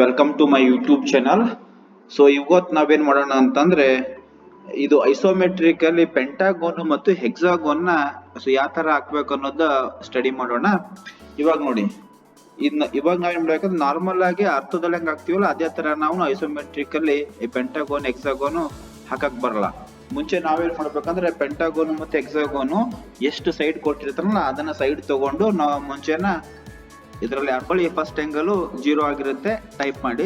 Welcome to my YouTube channel. So ಇವತ್ತು ನಾವೇನ್ ಮಾಡೋಣ ಅಂತಂದ್ರೆ ಇದು ಐಸೋಮೆಟ್ರಿಕಲ್ಲಿ ಪೆಂಟಾಗೋನ್ ಮತ್ತು ಹೆಕ್ಸಾಗೋನ್ ನ ಯಾವ ತರ ಹಾಕ್ಬೇಕು ಅನ್ನೋದ ಸ್ಟಡಿ ಮಾಡೋಣ. ಇವಾಗ ನೋಡಿ, ಇವಾಗ ನಾವೇನ್ ಮಾಡ್ಬೇಕಂದ್ರೆ ನಾರ್ಮಲ್ ಆಗಿ ಅರ್ಥದಲ್ಲಿ ಹೆಂಗ್ ಹಾಕ್ತಿವಲ್ಲ ಅದೇ ತರ ನಾವು ಐಸೋಮೆಟ್ರಿಕಲ್ಲಿ ಪೆಂಟಾಗೋನ್ ಹೆಕ್ಸಾಗೋನ್ ಹಾಕಕ್ ಬರಲ್ಲ. ಮುಂಚೆ ನಾವೇನ್ ಮಾಡ್ಬೇಕಂದ್ರೆ ಪೆಂಟಾಗೋನ್ ಮತ್ತೆ ಹೆಕ್ಸಾಗೋನ್ ಎಷ್ಟು ಸೈಡ್ ಕೊಟ್ಟಿರ್ತಾರಲ್ಲ ಅದನ್ನ ಸೈಡ್ ತಗೊಂಡು ನಾವು ಮುಂಚೆನ ಇದರಲ್ಲಿ ಹಾಕೊಳ್ಳಿ. ಫಸ್ಟ್ ಆಂಗಲ್ 0 ಆಗಿರುತ್ತೆ ಟೈಪ್ ಮಾಡಿ,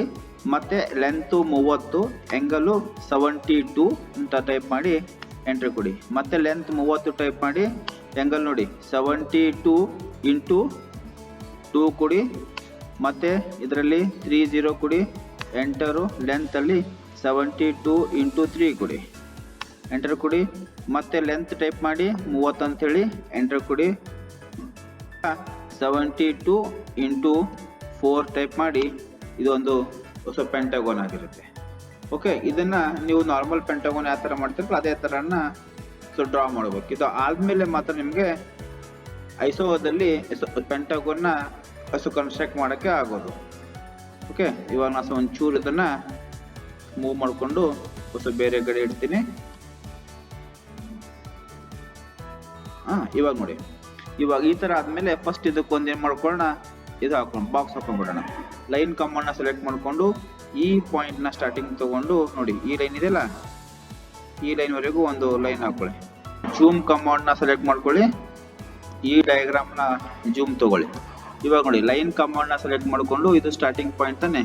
ಮತ್ತೆ ಲೆಂತ್ 30, ಆಂಗಲ್ 72 ಅಂತ ಟೈಪ್ ಮಾಡಿ ಎಂಟ್ರಿ ಕೊಡಿ. ಮತ್ತೆ ಲೆಂತ್ 30 ಟೈಪ್ ಮಾಡಿ, ಆಂಗಲ್ ನೋಡಿ 72 ಇಂಟು 2 ಕೊಡಿ. ಮತ್ತೆ ಇದರಲ್ಲಿ 30 ಕೊಡಿ, ಎಂಟರು. ಲೆಂತ್ ಅಲ್ಲಿ 72 ಇಂಟು 3 ಕೊಡಿ, ಎಂಟರ್ ಕೊಡಿ. ಮತ್ತೆ ಲೆಂತ್ ಟೈಪ್ ಮಾಡಿ 30 ಅಂತೇಳಿ ಎಂಟರ್ ಕೊಡಿ. 72 ಇಂಟು 4 ಟೈಪ್ ಮಾಡಿ, ಇದೊಂದು ಹೊಸ ಪೆಂಟಾಗೋನ್ ಆಗಿರುತ್ತೆ. ಓಕೆ, ಇದನ್ನ ನೀವು ನಾರ್ಮಲ್ ಪೆಂಟಾಗೋನ್ ಯಾವ ಥರ ಮಾಡ್ತಿರಲ್ಲ ಅದೇ ಥರನ ಡ್ರಾ ಮಾಡಬೇಕು. ಇದು ಆದ್ಮೇಲೆ ಮಾತ್ರ ನಿಮಗೆ ಐಸೋದಲ್ಲಿ ಪೆಂಟಾಗೋನ್ನ ಕನ್ಸ್ಟ್ರಕ್ಟ್ ಮಾಡೋಕ್ಕೆ ಆಗೋದು. ಓಕೆ, ಇವಾಗ ನಾನು ಒಂಚೂರು ಇದನ್ನ ಮೂವ್ ಮಾಡಿಕೊಂಡು ಬೇರೆ ಕಡೆ ಇಡ್ತೀನಿ. ಇವಾಗ ನೋಡಿ, ಇವಾಗ ಈ ತರ ಆದ್ಮೇಲೆ ಫಸ್ಟ್ ಇದಕ್ಕೊಂದು ಏನ್ ಮಾಡ್ಕೊಳ್ಳೋಣ, ಇದು ಹಾಕೊಂಡು ಬಾಕ್ಸ್ ಹಾಕೊಂಡ್ಬಿಡೋಣ. ಲೈನ್ ಕಮಾಂಡ್ ನ ಸೆಲೆಕ್ಟ್ ಮಾಡ್ಕೊಂಡು ಈ ಪಾಯಿಂಟ್ ನ ಸ್ಟಾರ್ಟಿಂಗ್ ತಗೊಂಡು ನೋಡಿ, ಈ ಲೈನ್ ಇದೆಯಲ್ಲ ಈ ಲೈನ್ ವರೆಗೂ ಒಂದು ಲೈನ್ ಹಾಕೊಳ್ಳಿ. ಜೂಮ್ ಕಮಾಂಡ್ ನ ಸೆಲೆಕ್ಟ್ ಮಾಡ್ಕೊಳ್ಳಿ, ಈ ಡಯಾಗ್ರಾಮ್ ನ ಜೂಮ್ ತಗೊಳ್ಳಿ. ಇವಾಗ ನೋಡಿ, ಲೈನ್ ಕಮಾಂಡ್ ನ ಸೆಲೆಕ್ಟ್ ಮಾಡ್ಕೊಂಡು ಇದು ಸ್ಟಾರ್ಟಿಂಗ್ ಪಾಯಿಂಟ್ ತಾನೆ.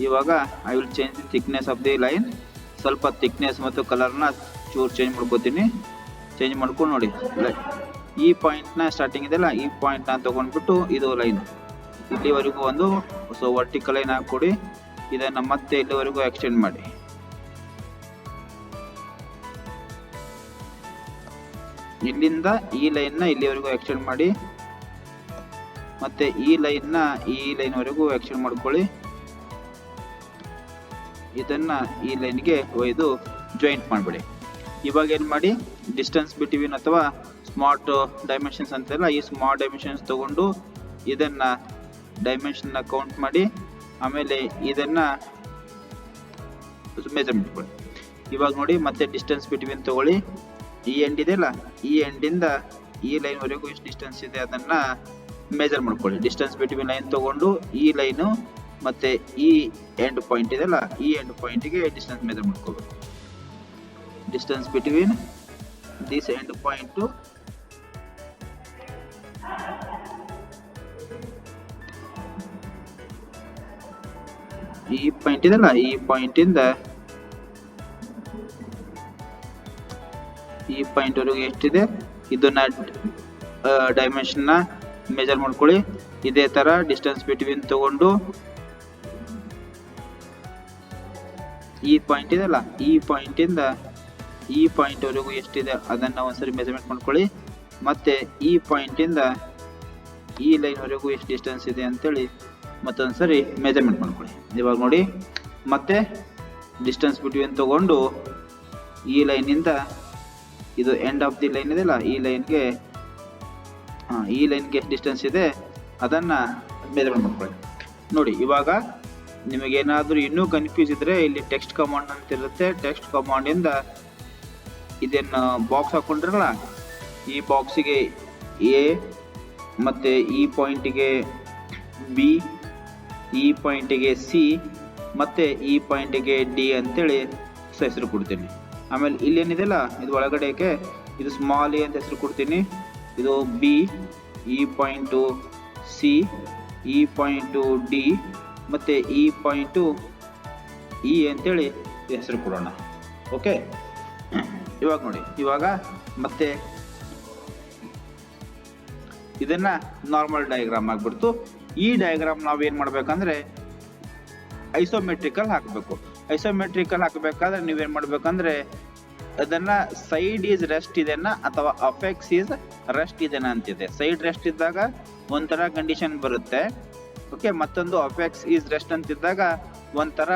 ಇವಾಗ I will change the thickness of the line. ಸ್ವಲ್ಪ ಥಿಕ್ನೆಸ್ ಮತ್ತು ಕಲರ್ನ ಚೂರು ಚೇಂಜ್ ಮಾಡ್ಕೋತೀನಿ. ಚೇಂಜ್ ಮಾಡ್ಕೊಂಡು ನೋಡಿ, ಈ ಪಾಯಿಂಟ್ ನ ಸ್ಟಾರ್ಟಿಂಗ್ ಇದೆಲ್ಲ ಈ ಪಾಯಿಂಟ್ ನ ತಗೊಂಡ್ಬಿಟ್ಟು ಇದು ಲೈನ್ ಇಲ್ಲಿವರೆಗೂ ಒಂದು ವರ್ಟಿಕಲ್ ಲೈನ್ ಹಾಕೊಡಿ. ಇದನ್ನ ಮತ್ತೆ ಇಲ್ಲಿವರೆಗೂ ಎಕ್ಸ್ಟೆಂಡ್ ಮಾಡಿ. ಇಲ್ಲಿಂದ ಈ ಲೈನ್ ನ ಇಲ್ಲಿವರೆಗೂ ಎಕ್ಸ್ಟೆಂಡ್ ಮಾಡಿ, ಮತ್ತೆ ಈ ಲೈನ್ ನ ಈ ಲೈನ್ ವರೆಗೂ ಎಕ್ಸ್ಟೆಂಡ್ ಮಾಡ್ಕೊಳ್ಳಿ. ಇದನ್ನ ಈ ಲೈನ್ಗೆ ಒಯ್ದು ಜಾಯಿಂಟ್ ಮಾಡ್ಬಿಡಿ. ಇವಾಗ ಏನ್ ಮಾಡಿ, ಡಿಸ್ಟೆನ್ಸ್ ಬಿಟ್ವೀನ್ ಅಥವಾ ಸ್ಮಾರ್ಟ್ ಡೈಮೆನ್ಷನ್ಸ್ ಅಂತೆಲ್ಲ ಈ ಸ್ಮಾರ್ಟ್ ಡೈಮೆನ್ಷನ್ಸ್ ತಗೊಂಡು ಇದನ್ನ ಡೈಮೆನ್ಷನ್ ನ ಕೌಂಟ್ ಮಾಡಿ, ಆಮೇಲೆ ಇದನ್ನ ಮೆಜರ್ಮೆಂಟ್ ಕೊಡಿ. ಇವಾಗ ನೋಡಿ, ಮತ್ತೆ ಡಿಸ್ಟೆನ್ಸ್ ಬಿಟ್ವೀನ್ ತಗೊಳ್ಳಿ. ಈ ಎಂಡ್ ಇದೆಯಲ್ಲ ಈ ಎಂಡಿಂದ ಈ ಲೈನ್ ವರೆಗೂ ಎಷ್ಟು ಡಿಸ್ಟೆನ್ಸ್ ಇದೆ ಅದನ್ನ ಮೆಜರ್ ಮಾಡ್ಕೊಳ್ಳಿ. ಡಿಸ್ಟೆನ್ಸ್ ಬಿಟ್ವೀನ್ ಲೈನ್ ತಗೊಂಡು ಈ ಲೈನು ಮತ್ತೆ ಈ ಎಂಡ್ ಪಾಯಿಂಟ್ ಇದೆಯಲ್ಲ ಈ ಎಂಡ್ ಪಾಯಿಂಟ್ಗೆ ಡಿಸ್ಟೆನ್ಸ್ ಮೆಜರ್ ಮಾಡ್ಕೋಬೇಕು. Distance between this end point ಈ ಪಾಯಿಂಟ್ ಇದೆಲ್ಲ ಈ ಪಾಯಿಂಟ್ ಇಂದ ಈ ಪಾಯಿಂಟ್ ವರೆಗೂ ಎಷ್ಟಿದೆ ಇದನ್ನ ಡೈಮೆನ್ಷನ್ ನ ಮೆಜರ್ ಮಾಡ್ಕೊಳ್ಳಿ. ಇದೇ ತರ ಡಿಸ್ಟೆನ್ಸ್ ಬಿಟ್ವೀನ್ ತಗೊಂಡು ಈ ಪಾಯಿಂಟ್ ಇದೆಲ್ಲ ಈ ಪಾಯಿಂಟ್ ಇಂದ ಈ ಪಾಯಿಂಟ್ ವರೆಗೂ ಎಷ್ಟಿದೆ ಅದನ್ನ ಒಂದ್ಸರಿ ಮೆಜರ್ಮೆಂಟ್ ಮಾಡ್ಕೊಳ್ಳಿ. ಮತ್ತೆ ಈ ಪಾಯಿಂಟ್ ಇಂದ ಈ ಲೈನ್ ವರೆಗೂ ಎಷ್ಟು ಡಿಸ್ಟೆನ್ಸ್ ಇದೆ ಅಂತೇಳಿ ಮತ್ತೊಂದ್ಸರಿ ಮೆಜರ್ಮೆಂಟ್ ಮಾಡ್ಕೊಳ್ಳಿ. ಇವಾಗ ನೋಡಿ, ಮತ್ತೆ ಡಿಸ್ಟೆನ್ಸ್ ಬಿಟ್ವೀನ್ ತಗೊಂಡು ಈ ಲೈನ್ ಇಂದ ಇದು ಎಂಡ್ ಆಫ್ ದಿ ಲೈನ್ ಇದೆಯಲ್ಲ ಈ ಲೈನ್ಗೆ ಎಷ್ಟು ಡಿಸ್ಟೆನ್ಸ್ ಇದೆ ಅದನ್ನ ಮೆಜರ್ಮೆಂಟ್ ಮಾಡ್ಕೊಳ್ಳಿ. ನೋಡಿ, ಇವಾಗ ನಿಮಗೇನಾದ್ರೂ ಇನ್ನೂ ಕನ್ಫ್ಯೂಸ್ ಇದ್ರೆ ಇಲ್ಲಿ ಟೆಕ್ಸ್ಟ್ ಕಮಾಂಡ್ ಅಂತ ಇರುತ್ತೆ. ಟೆಕ್ಸ್ಟ್ ಕಮಾಂಡ್ ಇಂದ ಇದನ್ನ ಬಾಕ್ಸ್ ಹಾಕೊಂಡ್ರಲ್ಲ ಈ ಬಾಕ್ಸಿಗೆ ಎ, ಮತ್ತೆ ಈ ಪಾಯಿಂಟಿಗೆ ಬಿ, ಈ ಪಾಯಿಂಟಿಗೆ ಸಿ, ಮತ್ತೆ ಈ ಪಾಯಿಂಟಿಗೆ ಡಿ ಅಂತೇಳಿ ಹೆಸರು ಕೊಡ್ತೀನಿ. ಆಮೇಲೆ ಇಲ್ಲೇನಿದೆಯಲ್ಲ ಇದು ಒಳಗಡೆಗೆ ಇದು ಸ್ಮಾಲ್ ಎ ಅಂತ ಹೆಸರು ಕೊಡ್ತೀನಿ. ಇದು ಬಿ, ಈ ಪಾಯಿಂಟು ಸಿ, ಈ ಪಾಯಿಂಟು ಡಿ, ಮತ್ತೆ ಈ ಪಾಯಿಂಟು ಇ ಅಂತೇಳಿ ಹೆಸರು ಕೊಡೋಣ. ಓಕೆ, ಇವಾಗ ನೋಡಿ, ಇವಾಗ ಮತ್ತೆ ಇದನ್ನ ನಾರ್ಮಲ್ ಡಯಾಗ್ರಾಮ್ ಆಗ್ಬಿಡ್ತು. ಈ ಡಯಾಗ್ರಾಮ್ ನಾವೇನ್ ಮಾಡ್ಬೇಕಂದ್ರೆ ಐಸೋಮೆಟ್ರಿಕಲ್ ಹಾಕಬೇಕು. ಐಸೋಮೆಟ್ರಿಕಲ್ ಹಾಕಬೇಕಾದ್ರೆ ನೀವೇನ್ ಮಾಡ್ಬೇಕಂದ್ರೆ ಅದನ್ನ ಸೈಡ್ ಈಸ್ ರೆಸ್ಟ್ ಇದೆನಾ ಅಥವಾ ಅಫೆಕ್ಸ್ ಈಸ್ ರೆಸ್ಟ್ ಇದೆನಾ ಅಂತಿದೆ. ಸೈಡ್ ರೆಸ್ಟ್ ಇದ್ದಾಗ ಒಂಥರ ಕಂಡೀಷನ್ ಬರುತ್ತೆ. ಓಕೆ, ಮತ್ತೊಂದು ಅಫೆಕ್ಸ್ ಈಸ್ ರೆಸ್ಟ್ ಅಂತಿದ್ದಾಗ ಒಂಥರ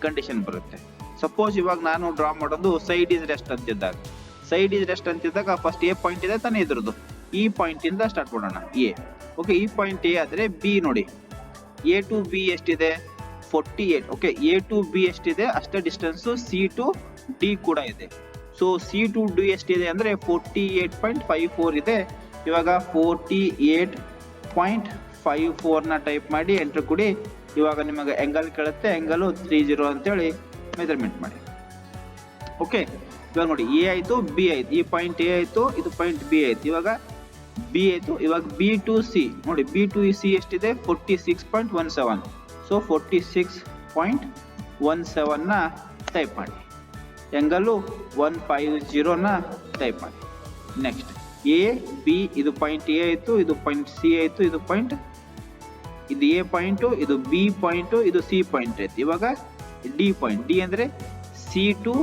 ಕಂಡೀಷನ್ ಬರುತ್ತೆ. ಸಪೋಸ್ ಇವಾಗ ನಾನು ಡ್ರಾ ಮಾಡೋದು ಸೈಡ್ ಈಸ್ ರೆಸ್ಟ್ ಅಂತಿದ್ದಾಗ, ಸೈಡ್ ಈಸ್ ರೆಸ್ಟ್ ಅಂತಿದ್ದಾಗ ಫಸ್ಟ್ ಎ ಪಾಯಿಂಟ್ ಇದೆ ತಾನೇ ಇದ್ರದ್ದು, ಈ ಪಾಯಿಂಟ್ ಇಂದ ಸ್ಟಾರ್ಟ್ ಮಾಡೋಣ ಎ. ಓಕೆ, ಈ ಪಾಯಿಂಟ್ ಎ ಆದ್ರೆ ಬಿ ನೋಡಿ, ಎ ಟು ಬಿ ಎಷ್ಟಿದೆ 48. ಓಕೆ, ಎ ಟು ಬಿ ಎಷ್ಟಿದೆ ಅಷ್ಟೇ ಡಿಸ್ಟೆನ್ಸ್ ಸಿ ಟು ಡಿ ಕೂಡ ಇದೆ. ಸೊ ಸಿ ಟು ಡಿ ಎಷ್ಟಿದೆ ಅಂದ್ರೆ 48.54 ಇದೆ. ಇವಾಗ 48.54 ನ ಟೈಪ್ ಮಾಡಿ ಎಂಟರ್ ಕೊಡಿ. ಇವಾಗ ನಿಮಗೆ ಆಂಗಲ್ ಕೇಳುತ್ತೆ, ಆಂಗಲ್ 30 ಅಂತೇಳಿ ಮೆಜರ್ಮೆಂಟ್ ಮಾಡಿ. ಓಕೆ, ಇವಾಗ ನೋಡಿ ಎ ಆಯ್ತು, ಬಿ ಆಯ್ತು, ಈ ಪಾಯಿಂಟ್ ಎ ಆಯ್ತು, ಇದು ಪಾಯಿಂಟ್ ಬಿ ಆಯ್ತು. ಇವಾಗ ಬಿ ಆಯ್ತು, ಇವಾಗ ಬಿ ಟು ಸಿ ನೋಡಿ, ಬಿ ಟು ಸಿ ಎಷ್ಟಿದೆ 46.17. ಸೊ 46.17 ನ ಟೈಪ್ ಮಾಡಿ. ಆಂಗಲ್ 150 ನ ಟೈಪ್ ಮಾಡಿ. ನೆಕ್ಸ್ಟ್ ಎ ಬಿ, ಇದು ಪಾಯಿಂಟ್ ಎ ಆಯ್ತು, ಇದು ಪಾಯಿಂಟ್ ಸಿ ಆಯ್ತು, ಇದು ಪಾಯಿಂಟ್, ಇದು ಎ ಪಾಯಿಂಟ್, ಇದು ಬಿ ಪಾಯಿಂಟ್, ಇದು ಸಿ ಪಾಯಿಂಟ್ ಆಯ್ತು. ಇವಾಗ ಡಿ ಪಾಯಿಂಟ್, ಡಿ ಅಂದ್ರೆ C to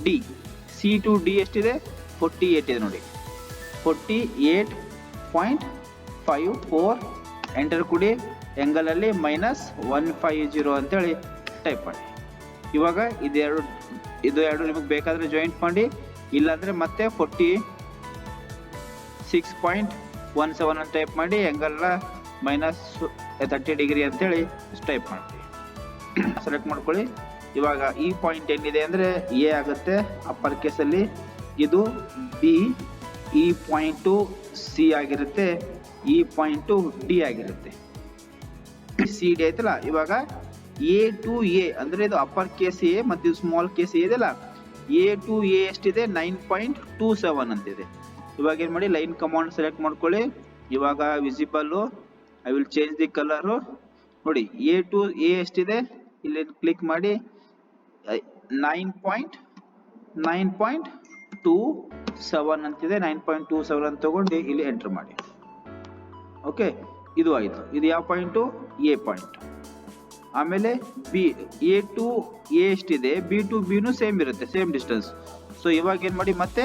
D. C to D ಎಷ್ಟಿದೆ 48 ಇದೆ ನೋಡಿ, 48.54 ಎಂಟರ್ ಕೊಡಿ. ಆಂಗಲ್ ಅಲ್ಲಿ -150 ಅಂತೇಳಿ ಟೈಪ್ ಮಾಡಿ. ಇವಾಗ ಇದು ಎರಡು ನಿಮಗೆ ಬೇಕಾದ್ರೆ ಜಾಯಿಂಟ್ ಮಾಡಿ, ಇಲ್ಲಾಂದ್ರೆ ಮತ್ತೆ 46.17 ಅಂತ ಟೈಪ್ ಮಾಡಿ, ಆಂಗಲ್ -30 ಡಿಗ್ರಿ ಅಂತೇಳಿ ಟೈಪ್ ಮಾಡಿ ಸೆಲೆಕ್ಟ್ ಮಾಡ್ಕೊಳ್ಳಿ. ಇವಾಗ ಈ ಪಾಯಿಂಟ್ ಏನಿದೆ ಅಂದ್ರೆ ಎ ಆಗುತ್ತೆ ಅಪ್ಪರ್ ಕೇಸಲ್ಲಿ, ಇದು ಬಿ, ಈ ಪಾಯಿಂಟು ಸಿ ಆಗಿರುತ್ತೆ, ಈ ಪಾಯಿಂಟು ಡಿ ಆಗಿರುತ್ತೆ. ಸಿ ಡಿ ಆಯ್ತಲ್ಲ. ಇವಾಗ ಎ ಟು ಎ ಅಂದ್ರೆ ಇದು ಅಪ್ಪರ್ ಕೇಸ್ ಎ ಮತ್ತು ಇದು ಸ್ಮಾಲ್ ಕೇಸ್ ಎ ಇದೆಲ್ಲ, ಎ ಟು ಎ ಎಷ್ಟಿದೆ 9.27 ಅಂತಿದೆ. ಇವಾಗ ಏನ್ ಮಾಡಿ, ಲೈನ್ ಕಮಾಂಡ್ ಸೆಲೆಕ್ಟ್ ಮಾಡ್ಕೊಳ್ಳಿ. ಇವಾಗ visible, I will change the colour ನೋಡಿ. ಎ ಟು ಎ ಎಷ್ಟಿದೆ ಇಲ್ಲಿ ಕ್ಲಿಕ್ ಮಾಡಿ, 9.27 ಅಂತಿದೆ. 9.27 ಅಂತ ತಗೊಂಡು ಇಲ್ಲಿ ಎಂಟರ್ ಮಾಡಿ. ಓಕೆ, ಇದು ಆಯ್ತು. ಇದು ಯಾವ ಪಾಯಿಂಟು? A point. ಆಮೇಲೆ ಬಿ, ಎ ಟು ಎ ಎಷ್ಟಿದೆ, ಬಿ ಟು ಬಿನು ಸೇಮ್ ಇರುತ್ತೆ, ಸೇಮ್ ಡಿಸ್ಟೆನ್ಸ್. ಸೊ ಇವಾಗ ಏನ್ ಮಾಡಿ, ಮತ್ತೆ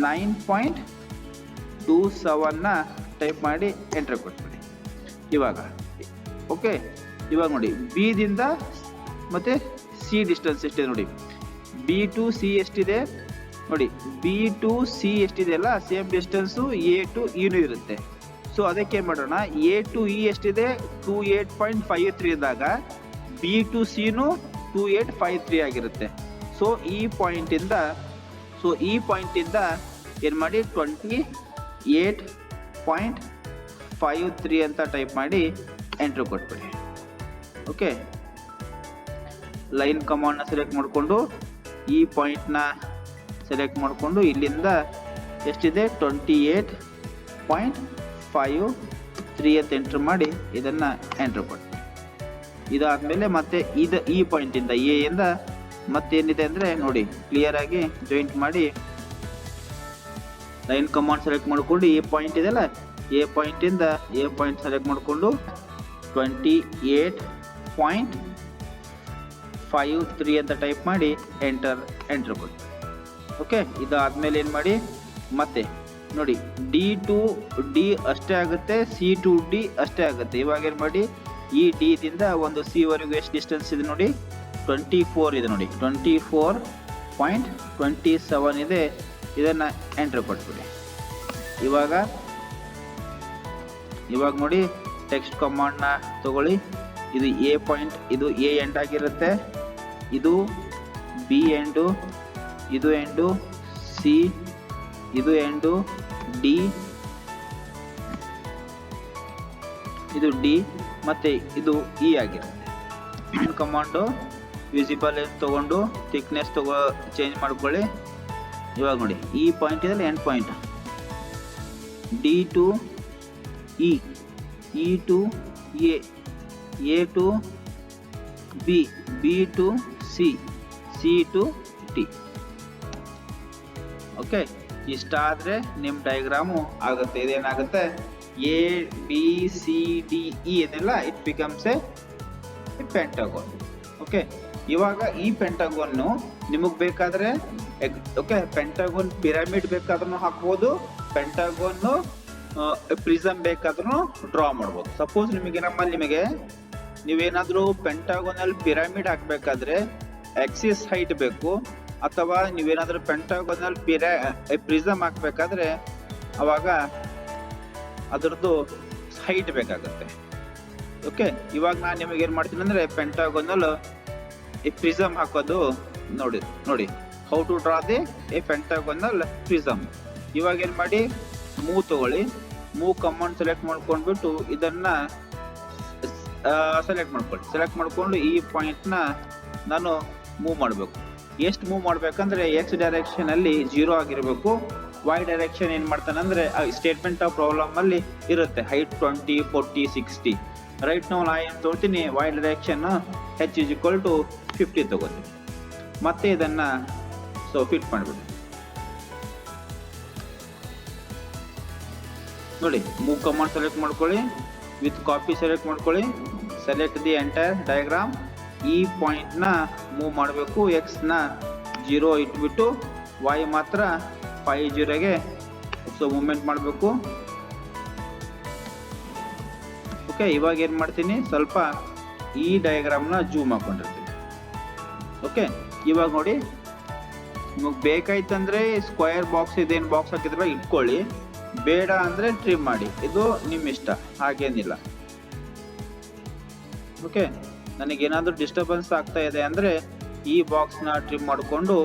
9.27 ನ ಟೈಪ್ ಮಾಡಿ ಎಂಟರ್ ಕೊಟ್ಬಿಡಿ. ಇವಾಗ ಓಕೆ, ಇವಾಗ ನೋಡಿ ಬಿ ದಿಂದ ಮತ್ತೆ ಸಿ ಡಿಸ್ಟೆನ್ಸ್ ಎಷ್ಟಿದೆ ನೋಡಿ. ಬಿ ಟು ಸಿ ಎಷ್ಟಿದೆ ನೋಡಿ, ಬಿ ಟು ಸಿ ಎಷ್ಟಿದೆ ಅಲ್ಲ, ಸೇಮ್ ಡಿಸ್ಟೆನ್ಸು ಎ ಟು ಇನು ಇರುತ್ತೆ. ಸೊ ಅದಕ್ಕೆ ಏನ್ ಮಾಡೋಣ, ಎ ಟು ಇ ಎಷ್ಟಿದೆ 28.53 ಇದ್ದಾಗ ಬಿ ಟು ಸಿನು 2853 ಆಗಿರುತ್ತೆ. ಸೊ ಈ ಪಾಯಿಂಟ್ ಇಂದ ಏನ್ ಮಾಡಿ 28.53 ಅಂತ ಟೈಪ್ ಮಾಡಿ ಎಂಟರ್ ಕೊಟ್ಬಿಡಿ. ಓಕೆ, ಲೈನ್ ಕಮಾಂಡ್ ನ ಸೆಲೆಕ್ಟ್ ಮಾಡಿಕೊಂಡು ಈ ಪಾಯಿಂಟ್ ನ ಸೆಲೆಕ್ಟ್ ಮಾಡಿಕೊಂಡು ಇಲ್ಲಿಂದ ಎಷ್ಟಿದೆ 28.53 ಅಂತ ಎಂಟರ್ ಮಾಡಿ ಇದನ್ನ ಎಂಟರ್ ಕೊಡಿ. ಇದಾದ್ಮೇಲೆ ಮತ್ತೆ ಈ ಪಾಯಿಂಟ್ ಇಂದ ಎ ಇಂದ ಮತ್ತೇನಿದೆ ಅಂದ್ರೆ ನೋಡಿ ಕ್ಲಿಯರ್ ಆಗಿ ಜಾಯಿಂಟ್ ಮಾಡಿ. ಲೈನ್ ಕಮಾಂಡ್ ಸೆಲೆಕ್ಟ್ ಮಾಡ್ಕೊಂಡು ಈ ಪಾಯಿಂಟ್ ಇದೆಲ್ಲ, ಎ ಪಾಯಿಂಟ್ ಇಂದ ಎ ಪಾಯಿಂಟ್ ಸೆಲೆಕ್ಟ್ ಮಾಡಿಕೊಂಡು 28.53 ಅಂತ ಟೈಪ್ ಮಾಡಿ ಎಂಟರ್ ಕೊಡಿ. ಓಕೆ, ಇದಾದ್ಮೇಲೆ ಏನ್ ಮಾಡಿ, ಮತ್ತೆ ನೋಡಿ ಡಿ ಟು ಡಿ ಅಷ್ಟೇ ಆಗುತ್ತೆ, ಸಿ ಟು ಡಿ ಅಷ್ಟೇ ಆಗುತ್ತೆ. ಇವಾಗ ಏನ್ ಮಾಡಿ, ಈ ಡಿ ದಿಂದ ಒಂದು ಸಿ ವರೆಗೂ ಎಷ್ಟು ಡಿಸ್ಟೆನ್ಸ್ ಇದೆ ನೋಡಿ, 24 ಇದೆ ನೋಡಿ, 24.27 ಇದೆ. ಇದನ್ನ ಎಂಟರ್ ಕೊಟ್ಬಿಡಿ. ಇವಾಗ ನೋಡಿ ಟೆಕ್ಸ್ಟ್ ಕಮಾಂಡ್ ನ ತಗೊಳ್ಳಿ. ಇದು ಎ ಪಾಯಿಂಟ್, ಇದು ಎ ಎಂಡ್ ಆಗಿರುತ್ತೆ, ಇದು ಬಿ ಎಂಡು, ಇದು ಎಂಡು ಸಿ, ಇದು ಎಂಡು ಡಿ, ಇದು ಡಿ ಮತ್ತೆ ಇದು ಇ ಆಗಿರುತ್ತೆ. ಕಮಾಂಡು ವಿಸಿಬಲ್ ತಗೊಂಡು ಥಿಕ್ನೆಸ್ ಚೇಂಜ್ ಮಾಡ್ಕೊಳ್ಳಿ. ಇವಾಗ ನೋಡಿ ಈ ಪಾಯಿಂಟ್ ಇದೆಲ್ಲ end point, D to E, E to A, A to B, B to C, C to T. Okay, ಇಷ್ಟಾದ್ರೆ ನಿಮ್ಮ ಡಯಾಗ್ರಾಮು ಆಗುತ್ತೆ. ಇದೇನಾಗುತ್ತೆ, A B C D E ಏನೆಲ್ಲ it becomes a pentagon. Okay, ಇವಾಗ ಈ ಪೆಂಟಗೋನ್ ನಿಮಗೆ ಬೇಕಾದ್ರೆ ಓಕೆ, ಪೆಂಟಗೋನ್ ಪಿರಮಿಡ್ ಬೇಕಾದ್ರೂ ಹಾಕ್ಬೋದು, ಪೆಂಟಗೋನ್ ಪ್ರಿಸಮ್ ಬೇಕಾದ್ರೂ ಡ್ರಾ ಮಾಡ್ಬೋದು. ಸಪೋಸ್ ನಿಮಗೆ ನೀವೇನಾದ್ರೂ ಪೆಂಟಗೋನಲ್ ಪಿರಮಿಡ್ ಹಾಕ್ಬೇಕಾದ್ರೆ ಆಕ್ಸಿಸ್ ಹೈಟ್ ಬೇಕು, ಅಥವಾ ನೀವೇನಾದ್ರೂ ಪೆಂಟಗೋನಲ್ ಪ್ರಿಸಮ್ ಹಾಕ್ಬೇಕಾದ್ರೆ ಅವಾಗ ಅದರದ್ದು ಹೈಟ್ ಬೇಕಾಗುತ್ತೆ. ಓಕೆ, ಇವಾಗ ನಾನು ನಿಮಗೆ ಏನ್ ಮಾಡ್ತೀನಿ ಅಂದ್ರೆ ಪೆಂಟಾಗೋನಲ್ ಈ ಪ್ರಿಸಮ್ ಹಾಕೋದು ನೋಡಿ how to draw the a pentagonal prism. ಇವಾಗ ಏನ್ ಮಾಡಿ ಮೂವ್ ತಗೊಳ್ಳಿ, ಮೂವ್ ಕಮಾಂಡ್ ಸೆಲೆಕ್ಟ್ ಮಾಡ್ಕೊಂಡ್ಬಿಟ್ಟು ಇದನ್ನ ಸೆಲೆಕ್ಟ್ ಮಾಡ್ಕೊಂಡು ಈ ಪಾಯಿಂಟ್ ನ ನಾನು ಮೂವ್ ಮಾಡಬೇಕು. ಎಷ್ಟು ಮೂವ್ ಮಾಡ್ಬೇಕಂದ್ರೆ ಎಕ್ಸ್ ಡೈರೆಕ್ಷನ್ ಅಲ್ಲಿ 0 ಆಗಿರಬೇಕು. ವೈ ಡೈರೆಕ್ಷನ್ ಏನ್ ಮಾಡ್ತಾನಂದ್ರೆ ಸ್ಟೇಟ್ಮೆಂಟ್ ಆಫ್ ಪ್ರಾಬ್ಲಮ್ ಅಲ್ಲಿ ಇರುತ್ತೆ ಹೈಟ್ 20, 40, 60. ರೈಟ್ ನಾವು ನಾ ಏನ್ ತಗೊಳ್ತೀನಿ ವೈ ಡೈರೆಕ್ಷನ್ h = 50 ತಗೋತೀನಿ. ಮತ್ತೆ ಇದನ್ನ ಫಿಟ್ ಮಾಡ್ಬಿಡಿ. ನೋಡಿ ಮೂವ್ ಕಮಾಂಡ್ ಸೆಲೆಕ್ಟ್ ಮಾಡ್ಕೊಳ್ಳಿ, ವಿತ್ ಕಾಪಿ ಸೆಲೆಕ್ಟ್ ಮಾಡ್ಕೊಳ್ಳಿ, ಸೆಲೆಕ್ಟ್ ದಿ ಎಂಟೈರ್ ಡಯಾಗ್ರಾಮ್. ಈ ಪಾಯಿಂಟ್ ನ ಮೂವ್ ಮಾಡಬೇಕು, ಎಕ್ಸ್ ನ 0 ಇಟ್ಬಿಟ್ಟು ವೈ ಮಾತ್ರ 50ಗೆ ಮೂವ್ಮೆಂಟ್ ಮಾಡಬೇಕು. ಓಕೆ, ಇವಾಗ ಏನ್ ಮಾಡ್ತೀನಿ ಸ್ವಲ್ಪ ಈ ಡಯಾಗ್ರಾಮ್ ನ ಜೂಮ್ ಹಾಕೊಂಡಿರ್ತೀನಿ. ಓಕೆ, ಇವಾಗ ನೋಡಿ ನಿಮಗೆ ಬೇಕಾಯ್ತಂದ್ರೆ ಸ್ಕ್ವೇರ್ ಬಾಕ್ಸ್ ಇದೇನು ಬಾಕ್ಸ್ ಹಾಕಿದ್ರೆ ಇಟ್ಕೊಳ್ಳಿ, ಬೇಡ ಅಂದ್ರೆ ಟ್ರಿಮ್ ಮಾಡಿ, ಇದು ನಿಮ್ಮ ಇಷ್ಟ, ಹಾಗೇನಿಲ್ಲ. ಓಕೆ, ನನಗೇನಾದ್ರೂ ಡಿಸ್ಟರ್ಬೆನ್ಸ್ ಆಗ್ತಾ ಇದೆ ಅಂದ್ರೆ ಈ ಬಾಕ್ಸ್ ನ ಟ್ರಿಮ್ ಮಾಡಿಕೊಂಡು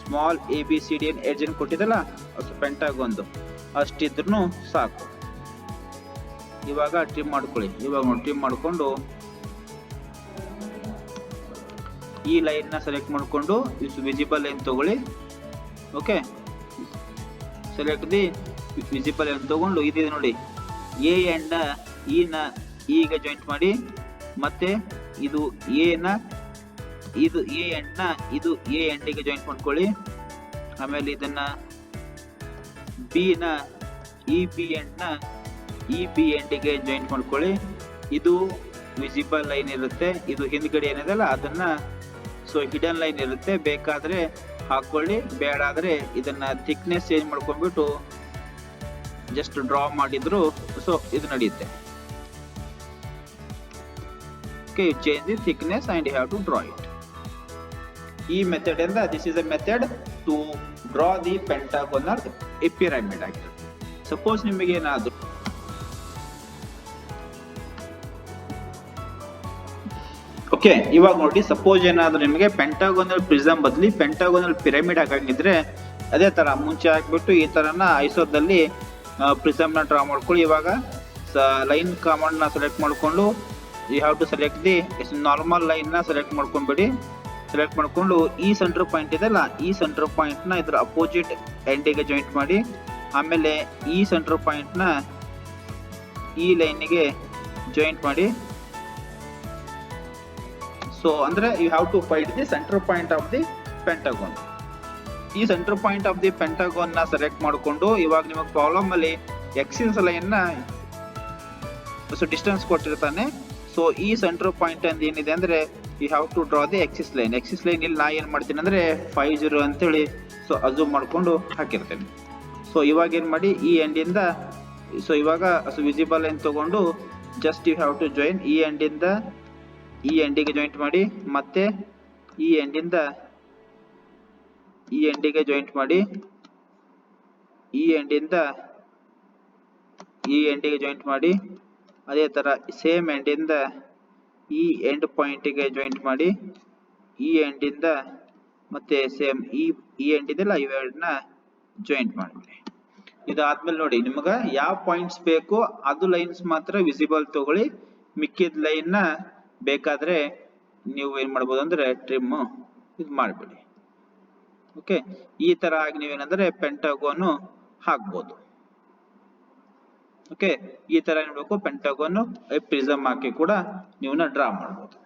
ಸ್ಮಾಲ್ ABCD ಎಡ್ಜ್ ಕೊಟ್ಟಿದ್ದಲ್ಲ ಪೆಂಟಾಗೋನ್ದು ಅಷ್ಟಿದ್ರು ಸಾಕು. ಇವಾಗ ಟ್ರಿಮ್ ಮಾಡ್ಕೊಳ್ಳಿ. ಇವಾಗ ನೋಡಿ ಟ್ರಿಮ್ ಮಾಡಿಕೊಂಡು ಈ ಲೈನ್ ನ ಸೆಲೆಕ್ಟ್ ಮಾಡಿಕೊಂಡು ವಿಸಿಬಲ್ ಲೈನ್ ತಗೊಳ್ಳಿ. Okay, select the visible line ತಗೊಂಡು ಇದೆ ನೋಡಿ ಎ ಎಂಡ್ ಇ ನ ಈಗ ಜಾಯಿಂಟ್ ಮಾಡಿ, ಮತ್ತೆ ಇದು ಎ ನ ಇದು ಎ ಎಂಡ್ ನ ಇದು ಎ ಎಂಡಿಗೆ ಜಾಯಿಂಟ್ ಮಾಡ್ಕೊಳ್ಳಿ. ಆಮೇಲೆ ಇದನ್ನ ಬಿ ನ ಈ ಬಿ ಎಂಡ್ ನ ಈ ಬಿ ಎಂಡಿಗೆ ಜಾಯಿಂಟ್ ಮಾಡ್ಕೊಳ್ಳಿ. ಇದು ವಿಸಿಬಲ್ ಲೈನ್ ಇರುತ್ತೆ, ಇದು ಹಿಂದ್ಗಡೆ ಏನಿದೆಲ್ಲ ಅದನ್ನ ಹಿಡನ್ ಲೈನ್ ಇರುತ್ತೆ, ಬೇಕಾದ್ರೆ ಹಾಕೊಳ್ಳಿ, ಬೇಡಾದ್ರೆ ಇದನ್ನ ಥಿಕ್ನೆಸ್ ಚೇಂಜ್ ಮಾಡ್ಕೊಂಡ್ಬಿಟ್ಟು ಜಸ್ಟ್ ಡ್ರಾ ಮಾಡಿದ್ರು ಇದು ನಡೆಯುತ್ತೆ. Okay, you change the thickness and you have to draw it. ಈ ಮೆಥಡ್ ಇಂದ this is a method to draw the pentagonal pyramid ಆಗಿರುತ್ತೆ. ಸಪೋಸ್ ನಿಮಗೆ ಏನಾದ್ರು ಓಕೆ, ಇವಾಗ ನೋಡಿ ಸಪೋಸ್ ಏನಾದ್ರು ನಿಮಗೆ ಪೆಂಟಾಗೋನಲ್ ಪ್ರಿಸಮ್ ಬದಲಿ ಪೆಂಟಾಗೋನಲ್ ಪಿರಮಿಡ್ ಹಾಕಂಗಿದ್ರೆ ಅದೇ ತರ ಮುಂಚೆ ಹಾಕ್ಬಿಟ್ಟು ಈ ತರನ ಐಸೋದಲ್ಲಿ ಪ್ರಿಸಮ್ ನ ಡ್ರಾ ಮಾಡ್ಕೊಳ್ಳಿ. ಇವಾಗ ಲೈನ್ ಕಮಾಂಡ್ ನ ಸೆಲೆಕ್ಟ್ ಮಾಡ್ಕೊಂಡು you have to select the normal line ನ ಸೆಲೆಕ್ಟ್ ಮಾಡ್ಕೊಂಡ್ಬಿಡಿ. ಸೆಲೆಕ್ಟ್ ಮಾಡ್ಕೊಂಡು ಈ ಸೆಂಟರ್ ಪಾಯಿಂಟ್ ಇದೆಲ್ಲ ಈ ಸೆಂಟರ್ ಪಾಯಿಂಟ್ ನ ಇದ್ರ ಅಪೋಸಿಟ್ ಎಂಡಿಗೆ ಜಾಯಿಂಟ್ ಮಾಡಿ, ಆಮೇಲೆ ಈ ಸೆಂಟರ್ ಪಾಯಿಂಟ್ ನ ಈ ಲೈನ್ಗೆ ಜಾಯಿಂಟ್ ಮಾಡಿ. ಅಂದ್ರೆ you have to find the centre point of the pentagon. ಈ centre point of the pentagon ನ ಸೆಲೆಕ್ಟ್ ಮಾಡಿಕೊಂಡು ಇವಾಗ ನಿಮಗೆ ಪ್ರಾಬ್ಲಮ್ ಅಲ್ಲಿ ಎಕ್ಸಿಸ್ ಲೈನ್ ನ ಡಿಸ್ಟೆನ್ಸ್ ಕೊಟ್ಟಿರ್ತಾನೆ. ಈ ಸೆಂಟರ್ ಪಾಯಿಂಟ್ ಅಂತ ಏನಿದೆ ಅಂದ್ರೆ you have to draw the axis line. Axis line ಇಲ್ಲಿ ನಾ ಏನ್ ಮಾಡ್ತೀನಿ ಅಂದ್ರೆ 50 ಅಂತೇಳಿ ಅಜೂಮ್ ಮಾಡ್ಕೊಂಡು ಹಾಕಿರ್ತೇನೆ. ಇವಾಗ ಏನ್ ಮಾಡಿ ಈ ಎಂಡಿಂದ ಇವಾಗ ವಿಸಿಬಲ್ ಲೈನ್ ತಗೊಂಡು just you have to join ಈ ಎಂಡಿಂದ ಈ ಎಂಡಿಗೆ ಜಾಯಿಂಟ್ ಮಾಡಿ, ಮತ್ತೆ ಈ ಎಂಡಿಂದ ಈ ಎಂಡಿಗೆ ಜಾಯಿಂಟ್ ಮಾಡಿ, ಈ ಎಂಡಿಂದ ಈ ಎಂಡಿಗೆ ಜಾಯಿಂಟ್ ಮಾಡಿ, ಅದೇ ತರ ಸೇಮ್ ಎಂಡಿಂದ ಈ ಎಂಡ್ ಪಾಯಿಂಟ್ಗೆ ಜಾಯಿಂಟ್ ಮಾಡಿ, ಈ ಎಂಡಿಂದ ಮತ್ತೆ ಸೇಮ್ ಈ ಎಂಡ್ ಇದೆಲ್ಲ ಇವೆರಡನ್ನ ಜಾಯಿಂಟ್ ಮಾಡ್ಬಿಡಿ. ಇದಾದ್ಮೇಲೆ ನೋಡಿ ನಿಮಗ ಯಾವ ಪಾಯಿಂಟ್ಸ್ ಬೇಕು ಅದು ಲೈನ್ಸ್ ಮಾತ್ರ ವಿಸಿಬಲ್ ತಗೊಳ್ಳಿ, ಮಿಕ್ಕಿದ ಲೈನ್ ನ ಬೇಕಾದ್ರೆ ನೀವು ಏನ್ ಮಾಡ್ಬೋದು ಅಂದ್ರೆ ಟ್ರಿಮ್ ಇದು ಮಾಡ್ಬಿಡಿ. ಓಕೆ, ಈ ತರ ಆಗಿ ನೀವೇನಂದ್ರೆ ಪೆಂಟಾಗೋನ್ ಹಾಕ್ಬೋದು. ಓಕೆ, ಈ ತರ ಏನ್ಬೇಕು ಪೆಂಟಾಗೋನ್ ಪ್ರಿಸಮ್ ಹಾಕಿ ಕೂಡ ನೀವು ಡ್ರಾ ಮಾಡ್ಬೋದು.